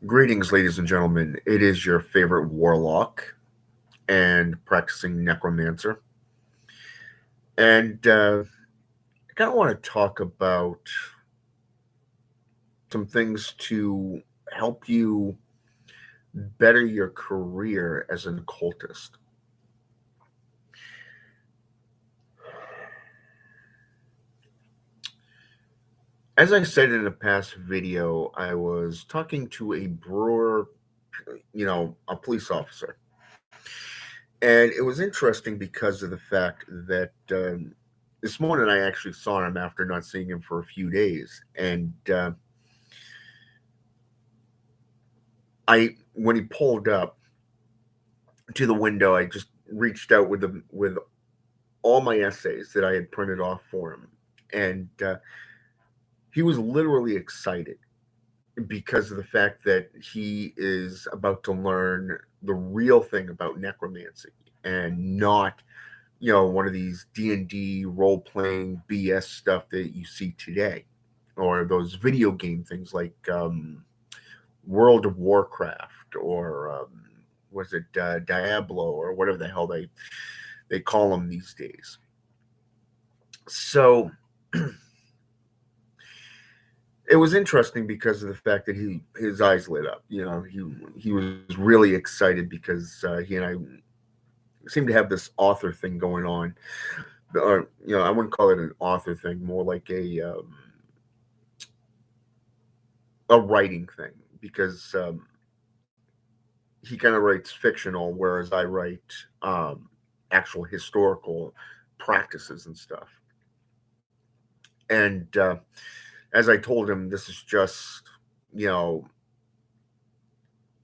Greetings, ladies and gentlemen. It is your favorite warlock and practicing necromancer. And I kind of want to talk about some things to help you better your career as an occultist. As I said in a past video, I was talking to a brewer, a police officer. And it was interesting because of the fact that this morning I actually saw him after not seeing him for a few days. And when he pulled up to the window, I just reached out with all my essays that I had printed off for him, and he was literally excited because of the fact that he is about to learn the real thing about necromancy and not one of these D&D role playing BS stuff that you see today, or those video game things like World of Warcraft, or was it Diablo, or whatever the hell they call them these days. So it was interesting because of the fact that his eyes lit up. He was really excited because he and I seem to have this author thing going on. Or I wouldn't call it an author thing, more like a writing thing, because he kind of writes fictional, whereas I write actual historical practices and stuff. And as I told him, this is just you know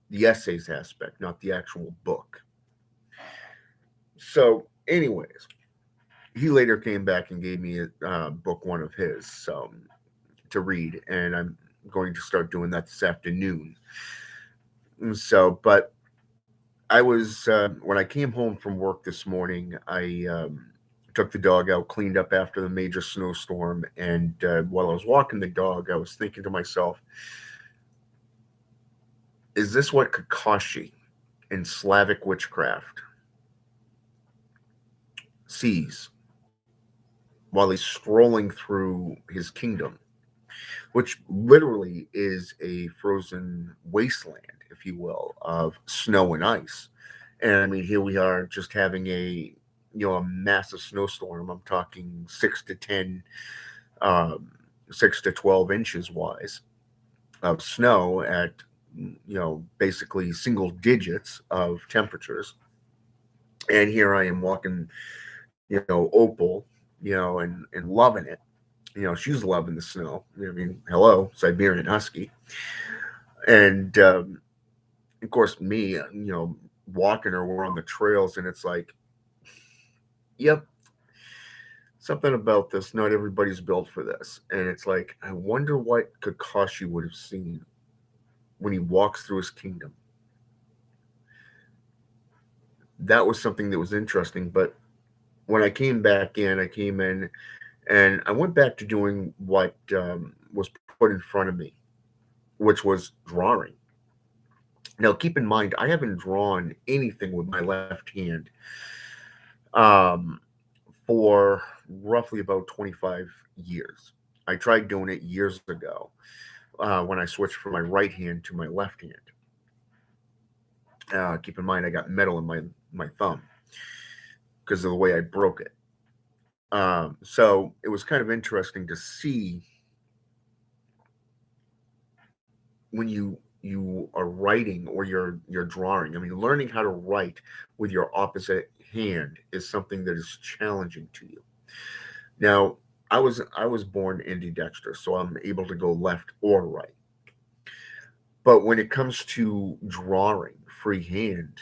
the essays aspect, not the actual book. So, anyways, he later came back and gave me a book one of his to read, and I'm going to start doing that this afternoon. So, but I was when I came home from work this morning, I took the dog out, cleaned up after the major snowstorm, and while I was walking the dog, I was thinking to myself, is this what Kakashi in Slavic witchcraft sees while he's strolling through his kingdom, which literally is a frozen wasteland, if you will, of snow and ice. And I mean, here we are just having a massive snowstorm. I'm talking um, 6 to 12 inches wise of snow at basically single digits of temperatures. And here I am walking, Opal, and loving it. She's loving the snow. I mean, hello, Siberian Husky. And of course, me, walking her, we're on the trails, and it's like, yep, something about this. Not everybody's built for this. And it's like, I wonder what Kakashi would have seen when he walks through his kingdom. That was something that was interesting. But when I came in and I went back to doing what was put in front of me, which was drawing. Now, keep in mind, I haven't drawn anything with my left hand um, for roughly about 25 years. I tried doing it years ago when I switched from my right hand to my left hand. Keep in mind, I got metal in my thumb because of the way I broke it. So it was kind of interesting to see when you are writing or you're drawing. I mean, learning how to write with your opposite hand is something that is challenging to you. Now, I was born ambidextrous, so I'm able to go left or right. But when it comes to drawing freehand,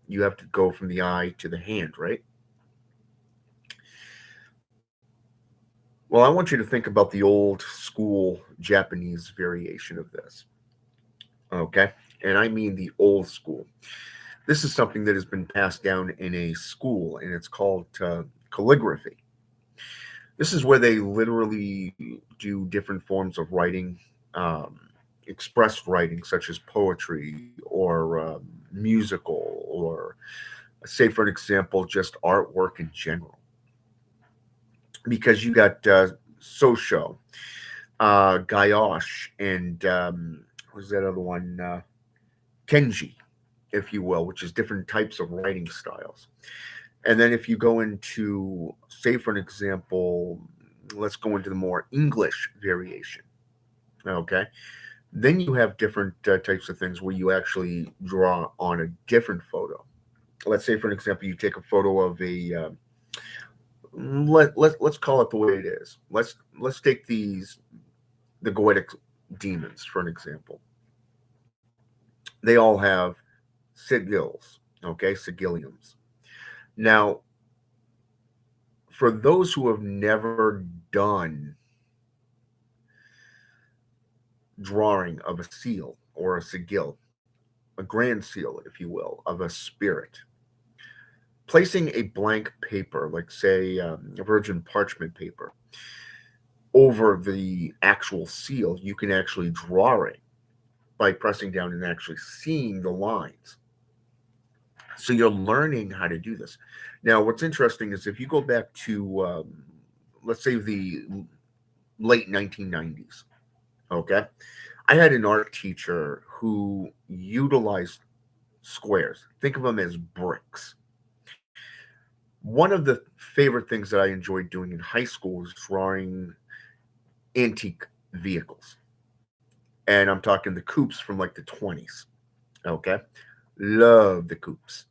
you have to go from the eye to the hand, right? Well, I want you to think about the old school Japanese variation of this. Okay. And I mean the old school. This is something that has been passed down in a school, and it's called calligraphy. This is where they literally do different forms of writing, um, expressed writing, such as poetry or musical, or say, for an example, just artwork in general. Because you got Sosho, Gayosh, and what's that other one? Kenji, if you will, which is different types of writing styles. And then if you go into, say, for an example, let's go into the more English variation. Okay. Then you have different types of things where you actually draw on a different photo. Let's say, for an example, you take a photo of a let's call it the way it is. Let's take the Goetic demons for an example. They all have sigils, okay, sigilliums. Now, for those who have never done drawing of a seal or a sigil, a grand seal, if you will, of a spirit, placing a blank paper, like say a virgin parchment paper, over the actual seal, you can actually draw it by pressing down and actually seeing the lines. So you're learning how to do this. Now, what's interesting is if you go back to, let's say, the late 1990s, okay, I had an art teacher who utilized squares. Think of them as bricks. One of the favorite things that I enjoyed doing in high school was drawing antique vehicles. And I'm talking the coupes from like the 20s. Okay. Love the coupes.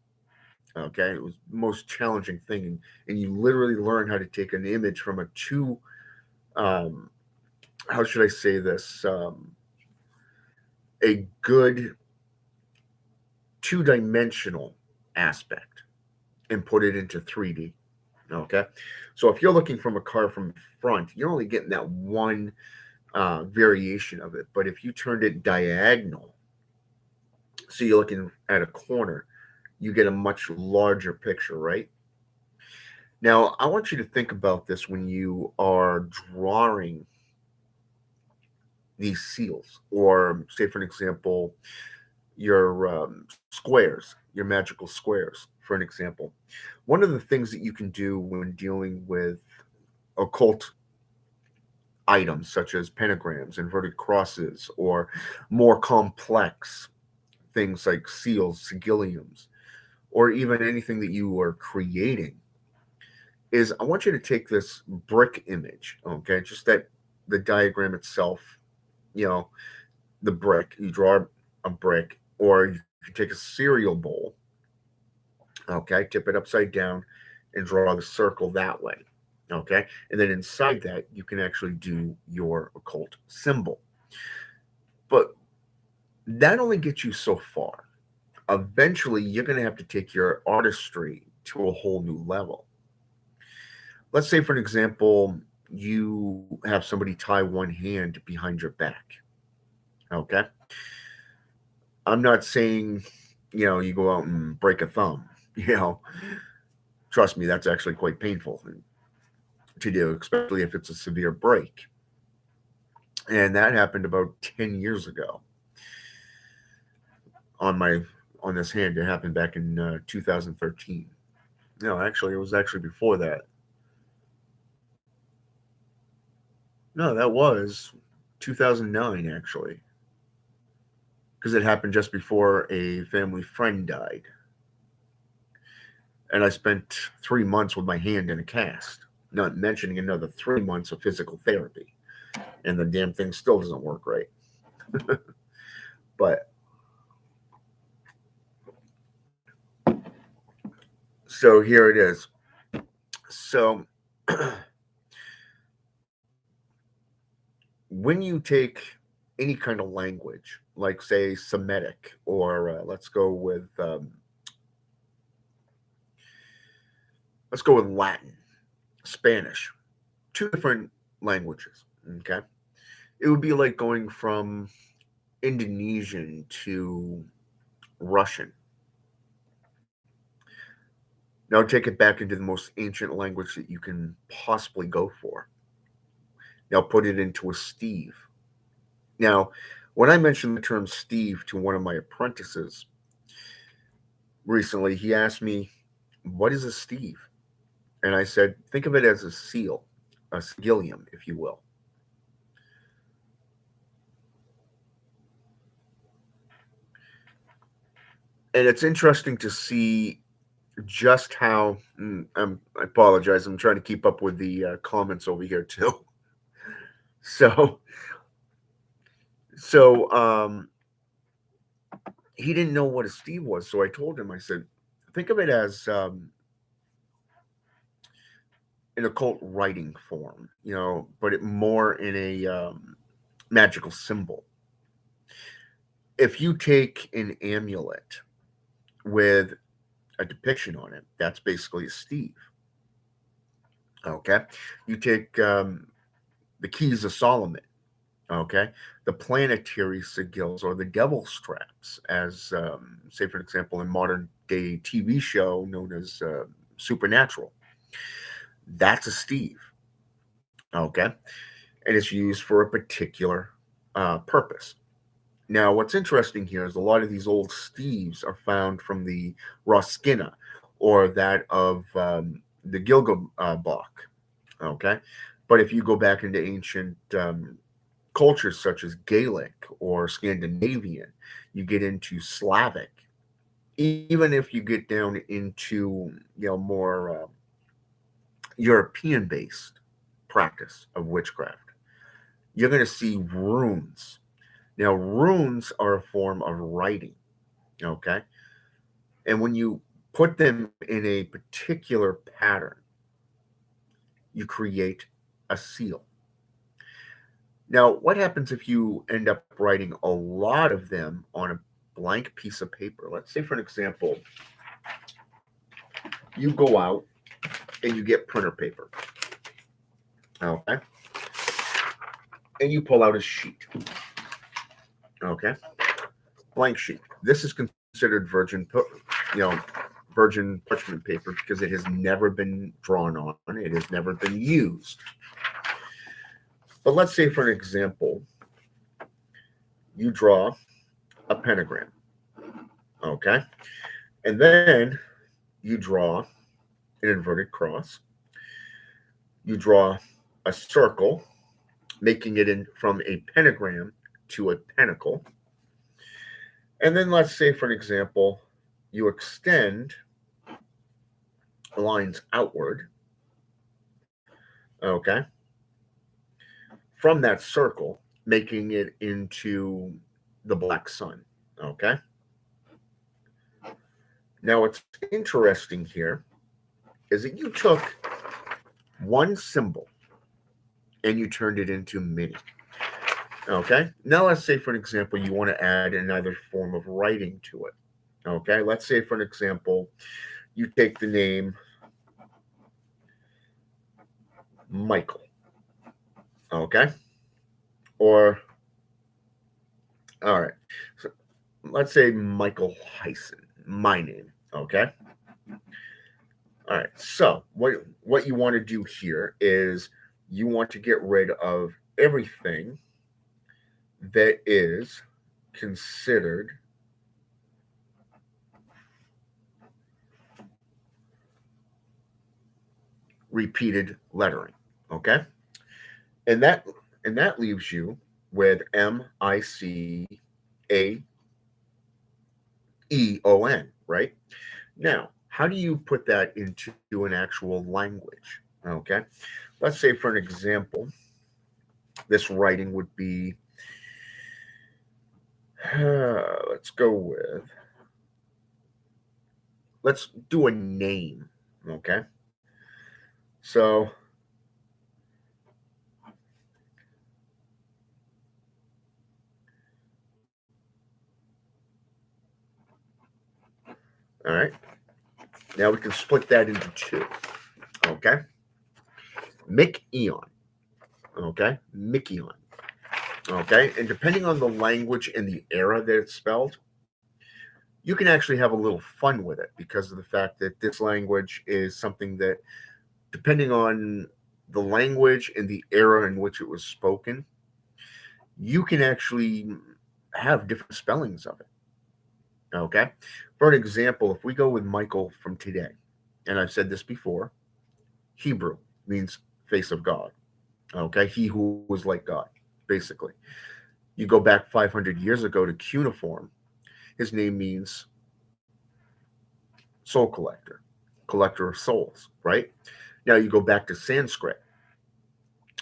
Okay. It was the most challenging thing. And you literally learn how to take an image from a um, how should I say this? A good two-dimensional aspect and put it into 3D. Okay. So if you're looking from a car from front, you're only getting that one variation of it. But if you turned it diagonal, so you're looking at a corner, you get a much larger picture, right? Now, I want you to think about this when you are drawing these seals, or say, for an example, your squares, your magical squares, for an example. One of the things that you can do when dealing with occult items, such as pentagrams, inverted crosses, or more complex things like seals, sigilliums, or even anything that you are creating, is I want you to take this brick image, okay, just that the diagram itself, you know, the brick, you draw a brick, or you can take a cereal bowl, okay, tip it upside down and draw the circle that way, okay, and then inside that you can actually do your occult symbol. But that only gets you so far. Eventually you're going to have to take your artistry to a whole new level. Let's say, for an example, you have somebody tie one hand behind your back. Okay. I'm not saying, you go out and break a thumb. You know, trust me, that's actually quite painful to do, especially if it's a severe break. And that happened about 10 years ago on my on this hand. It happened back in 2013. No, actually, it was actually before that. No, that was 2009, actually, because it happened just before a family friend died. And I spent 3 months with my hand in a cast, not mentioning another 3 months of physical therapy. And the damn thing still doesn't work right. But so here it is. So when you take any kind of language, like say Semitic, or let's go with Latin, Spanish, two different languages. Okay, it would be like going from Indonesian to Russian. Now take it back into the most ancient language that you can possibly go for. Now put it into a Steve. Now, When I mentioned the term Steve to one of my apprentices recently, he asked me, "What is a Steve?" And I said, "Think of it as a seal, a sigillium, if you will." And it's interesting to see just how. I apologize. I'm trying to keep up with the comments over here too. So, so he didn't know what a Steve was. So I told him. I said, "Think of it as an occult writing form, but it more in a magical symbol. If you take an amulet with a depiction on it, that's basically a Steve. Okay, you take the keys of Solomon. Okay, the planetary sigils or the devil straps, as say for example in modern day TV show known as Supernatural. That's a Steve. Okay, and it's used for a particular purpose. Now, what's interesting here is a lot of these old Steves are found from the Roskina or that of the Gilgabach. Okay, but if you go back into ancient cultures such as Gaelic or Scandinavian, you get into Slavic. Even if you get down into more European-based practice of witchcraft, you're going to see runes. Now, runes are a form of writing. Okay, and when you put them in a particular pattern, you create a seal. Now, what happens if you end up writing a lot of them on a blank piece of paper? Let's say, for an example, you go out and you get printer paper, okay, and you pull out a sheet, okay, blank sheet. This is considered you know, virgin parchment paper because it has never been drawn on, it has never been used. But let's say, for an example, you draw a pentagram, okay, and then you draw an inverted cross, you draw a circle, making it in from a pentagram to a pentacle, and then let's say, for an example, you extend lines outward, okay, from that circle, making it into the black sun, okay. Now, what's interesting here is that you took one symbol and you turned it into many. Okay. Now, let's say, for an example, you want to add another form of writing to it. Okay. Let's say, for an example, you take the name Michael. Okay. Or, all right. So let's say Michael Heisen, my name. Okay. All right. So, what you want to do here is you want to get rid of everything that is considered repeated lettering. Okay, and that leaves you with Miceon, right? Now, how do you put that into an actual language? Okay, let's say for an example, this writing would be let's go with let's do a name. Okay, so all right, now we can split that into two. Okay, Mick-eon. Okay, Mickey-on. Okay, and depending on the language and the era that it's spelled, you can actually have a little fun with it because of the fact that this language is something that, depending on the language and the era in which it was spoken, you can actually have different spellings of it. Okay. For an example, if we go with Michael from today, and I've said this before, Hebrew means face of God. Okay. He who was like God, basically. You go back 500 years ago to cuneiform, his name means soul collector, collector of souls, right? Now you go back to Sanskrit,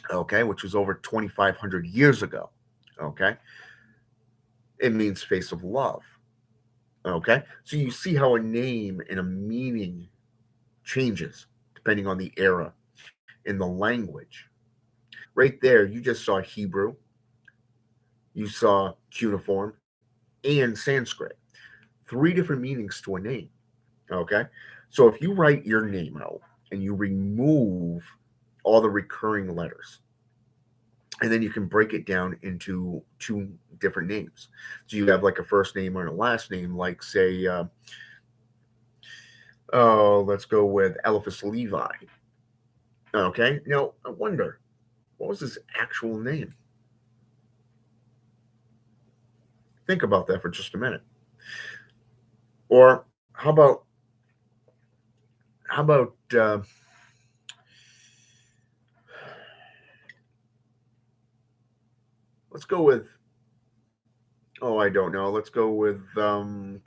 okay, which was over 2,500 years ago, okay? It means face of love, okay? So you see how a name and a meaning changes depending on the era in the language. Right there, you just saw Hebrew, you saw cuneiform, and Sanskrit. Three different meanings to a name, okay? So if you write your name out and you remove all the recurring letters, and then you can break it down into two different names. So you have like a first name and a last name, like say, oh, let's go with Eliphas Levi. Okay, now I wonder what was his actual name. Think about that for just a minute. Or how about let's go with, oh, I don't know. Let's go with I'm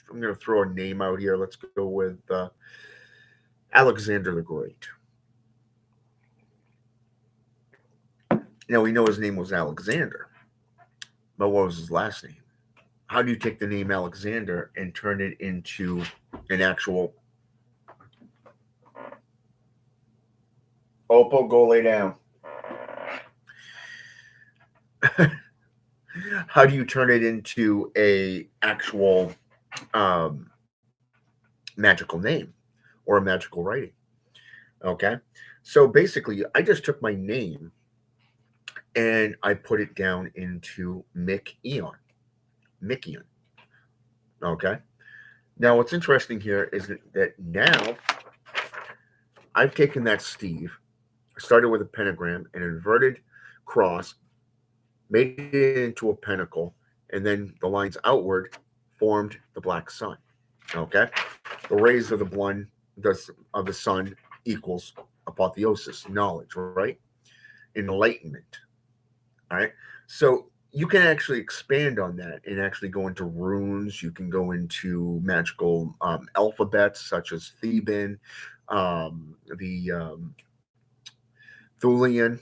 going to throw a name out here. Let's go with Alexander the Great. Now we know his name was Alexander, but what was his last name? How do you take the name Alexander and turn it into an actual Opal? Go lay down. How do you turn it into a actual um, magical name or a magical writing? Okay, so basically, I just took my name and I put it down into Mick Eon. Mickeon. Okay. Now, what's interesting here is that now I've taken that Steve, started with a pentagram, an inverted cross, made it into a pentacle, and then the lines outward formed the black sun. Okay, the rays of the blood of the sun equals apotheosis, knowledge, right? Enlightenment. All right, so you can actually expand on that and actually go into runes. You can go into magical alphabets such as Theban, the Thulian.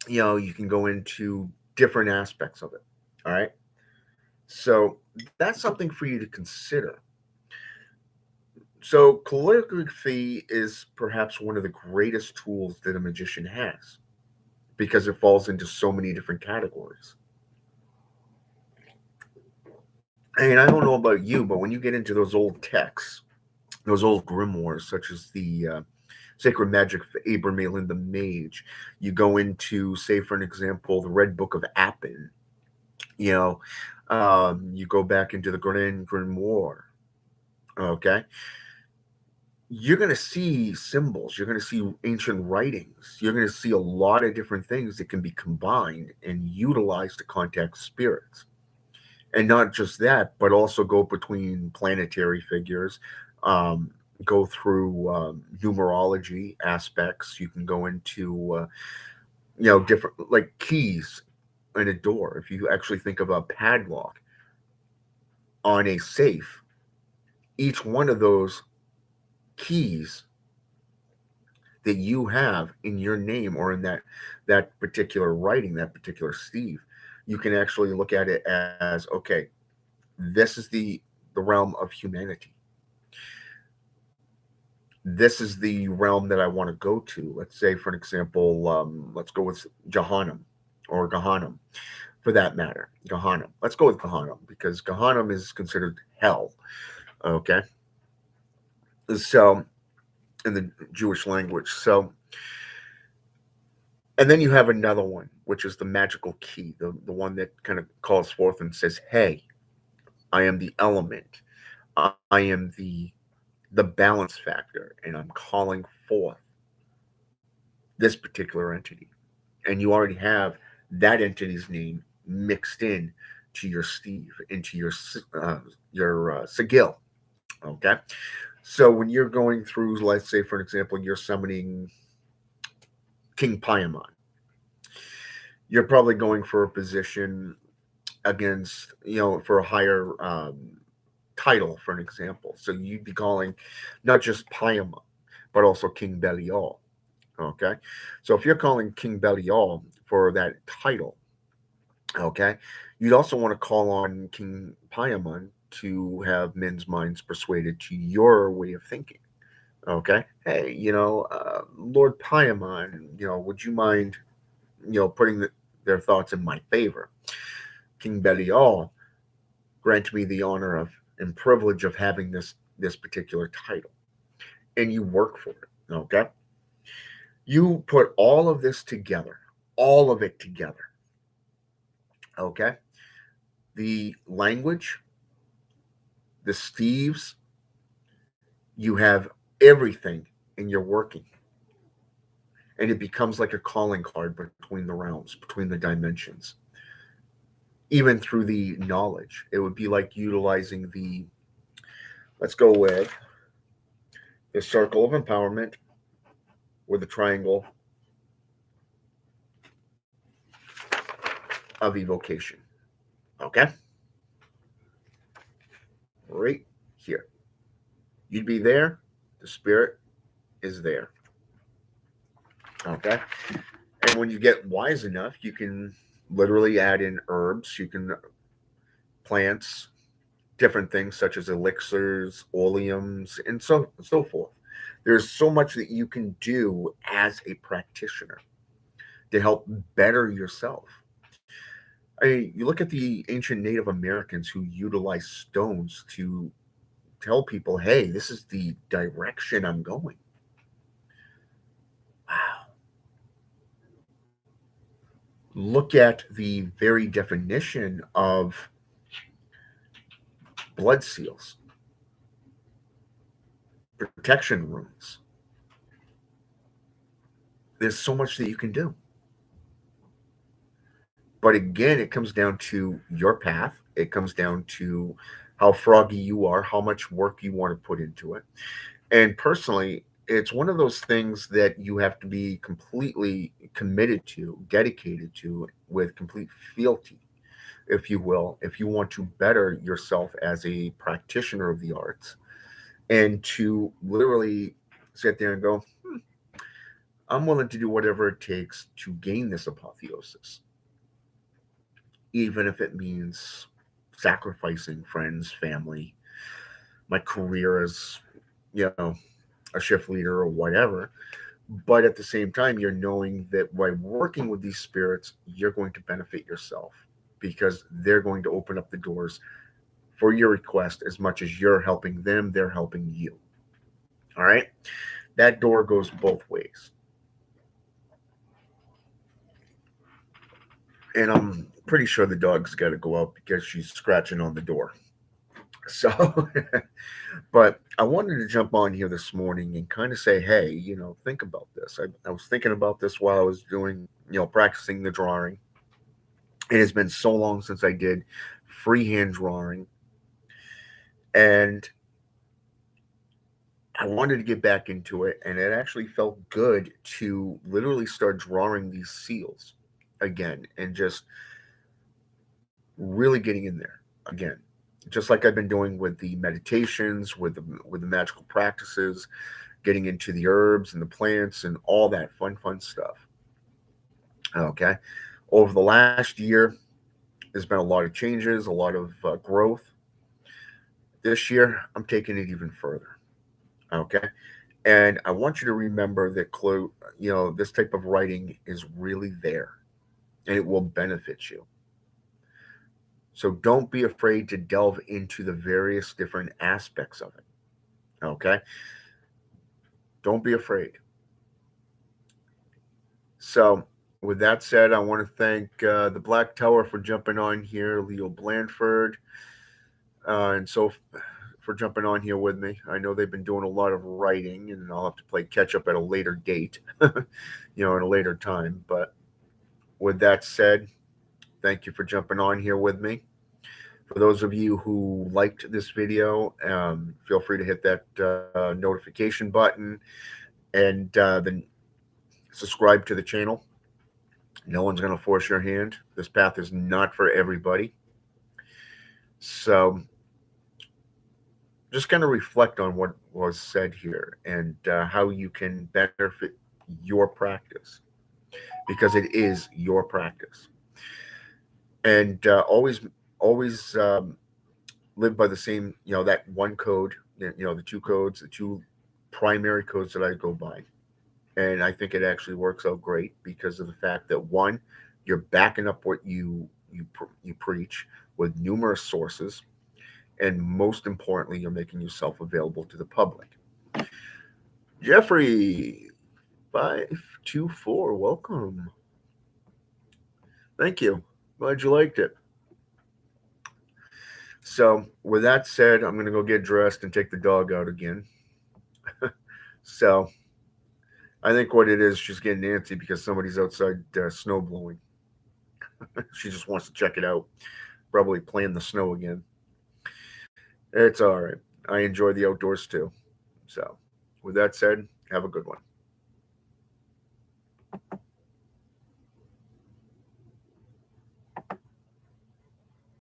You can go into different aspects of it. All right. So that's something for you to consider. So calligraphy is perhaps one of the greatest tools that a magician has because it falls into so many different categories. And I don't know about you, but when you get into those old texts, those old grimoires, such as the Sacred Magic of Abramelin the Mage, you go into, say, for an example, the Red Book of Appin, you know, you go back into the Grand Grimoire, okay? You're going to see symbols, you're going to see ancient writings, you're going to see a lot of different things that can be combined and utilized to contact spirits. And not just that, but also go between planetary figures, um, go through numerology aspects. You can go into, different like keys in a door. If you actually think of a padlock on a safe, each one of those keys that you have in your name or in that particular writing, that particular Steve, you can actually look at it as okay, this is the realm of humanity. This is the realm that I want to go to. Let's say, for an example, let's go with Jahannam or Gahanam for that matter. Gahanam. Let's go with Gahanam because Gahanam is considered hell. Okay. So, in the Jewish language. So, and then you have another one, which is the magical key, the one that kind of calls forth and says, hey, I am the element. I am the balance factor, and I'm calling forth this particular entity. And you already have that entity's name mixed in to your Steve, into your Sigil. Okay, so when you're going through, let's say for example, you're summoning King Paimon, you're probably going for a position against, for a higher title, for an example. So you'd be calling not just Paimon, but also King Belial. Okay, so if you're calling King Belial for that title, okay, you'd also want to call on King Paimon to have men's minds persuaded to your way of thinking. Okay, hey, Lord Paimon, would you mind, putting their thoughts in my favor? King Belial, grant me the honor of and privilege of having this particular title, and you work for it. Okay, you put all of this together, all of it together. Okay, the language, the Steves, you have everything, and you're working, and it becomes like a calling card between the realms, between the dimensions, even through the knowledge. It would be like utilizing the, let's go with the circle of empowerment with the triangle of evocation. Okay, right here, you'd be there, the spirit is there. Okay, and when you get wise enough, you can literally add in herbs, you can plants, different things such as elixirs, oleums, and so forth. There's so much that you can do as a practitioner to help better yourself. I mean, you look at the ancient Native Americans who utilized stones to tell people, hey, this is the direction I'm going. Wow. Look at the very definition of blood seals, protection runes. There's so much that you can do. But again, it comes down to your path. It comes down to how froggy you are, how much work you want to put into it. And personally, it's one of those things that you have to be completely committed to, dedicated to, with complete fealty, if you will, if you want to better yourself as a practitioner of the arts, and to literally sit there and go, I'm willing to do whatever it takes to gain this apotheosis, even if it means sacrificing friends, family, my career as, you know, a shift leader or whatever. But at the same time, you're knowing that by working with these spirits, you're going to benefit yourself because they're going to open up the doors for your request as much as you're helping them, they're helping you. All right. That door goes both ways. And I'm pretty sure the dog's got to go out because she's scratching on the door. So, but I wanted to jump on here this morning and kind of say, hey, think about this. I was thinking about this while I was doing, practicing the drawing. It has been so long since I did freehand drawing. And I wanted to get back into it. And it actually felt good to literally start drawing these seals again and just really getting in there again, just like I've been doing with the meditations, with the magical practices, getting into the herbs and the plants and all that fun stuff. Okay, over the last year, there's been a lot of changes, a lot of growth. This year, I'm taking it even further. Okay, and I want you to remember that this type of writing is really there, and it will benefit you. So don't be afraid to delve into the various different aspects of it. Okay. Don't be afraid. So, with that said, I want to thank the Black Tower for jumping on here, Leo Blandford, and so for jumping on here with me. I know they've been doing a lot of writing, and I'll have to play catch up at a later date, at a later time. But with that said, thank you for jumping on here with me. For those of you who liked this video, feel free to hit that notification button and then subscribe to the channel. No one's going to force your hand. This path is not for everybody. So just kind of reflect on what was said here and how you can benefit your practice because it is your practice. And always live by the same, that one code, the two codes, the two primary codes that I go by. And I think it actually works out great because of the fact that one, you're backing up what you preach with numerous sources, and most importantly, you're making yourself available to the public. Jeffrey 524, welcome. Thank you. Glad you liked it. So, with that said, I'm going to go get dressed and take the dog out again. So, I think what it is, she's getting antsy because somebody's outside snow blowing. She just wants to check it out, probably playing the snow again. It's all right. I enjoy the outdoors too. So, with that said, have a good one.